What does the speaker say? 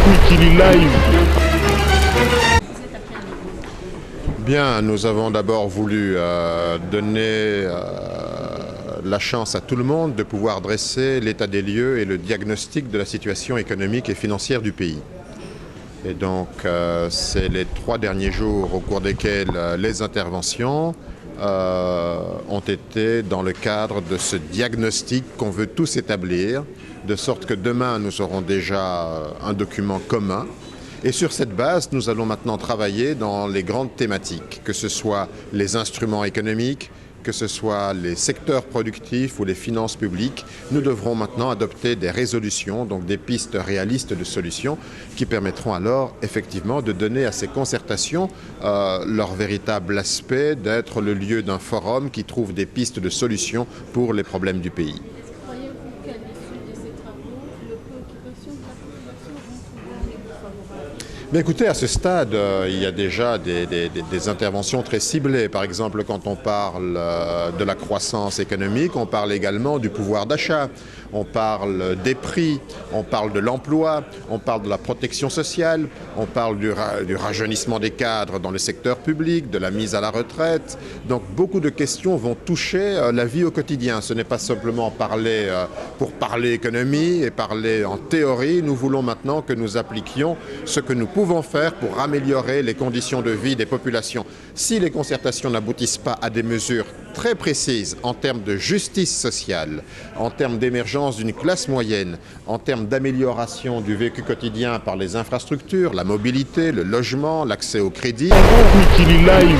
Wikili Live. Bien, nous avons d'abord voulu donner la chance à tout le monde de pouvoir dresser l'état des lieux et le diagnostic de la situation économique et financière du pays. Et donc, c'est les 3 derniers jours au cours desquels les interventions ont été dans le cadre de ce diagnostic qu'on veut tous établir, de sorte que demain, nous aurons déjà un document commun. Et sur cette base, nous allons maintenant travailler dans les grandes thématiques, que ce soit les instruments économiques, que ce soit les secteurs productifs ou les finances publiques. Nous devrons maintenant adopter des résolutions, donc des pistes réalistes de solutions qui permettront alors effectivement de donner à ces concertations leur véritable aspect, d'être le lieu d'un forum qui trouve des pistes de solutions pour les problèmes du pays. Croyez-vous qu'à l'issue de ces travaux, les préoccupations de la population vont trouver un écho favorable? Mais écoutez, à ce stade, il y a déjà des interventions très ciblées. Par exemple, quand on parle de la croissance économique, on parle également du pouvoir d'achat, on parle des prix, on parle de l'emploi, on parle de la protection sociale, on parle du rajeunissement des cadres dans le secteur public, de la mise à la retraite. Donc beaucoup de questions vont toucher la vie au quotidien. Ce n'est pas simplement parler pour parler économie et parler en théorie. Nous voulons maintenant que nous appliquions ce que nous pouvons faire pour améliorer les conditions de vie des populations. Si les concertations n'aboutissent pas à des mesures très précises en termes de justice sociale, en termes d'émergence d'une classe moyenne, en termes d'amélioration du vécu quotidien par les infrastructures, la mobilité, le logement, l'accès au crédit. Wikili Live.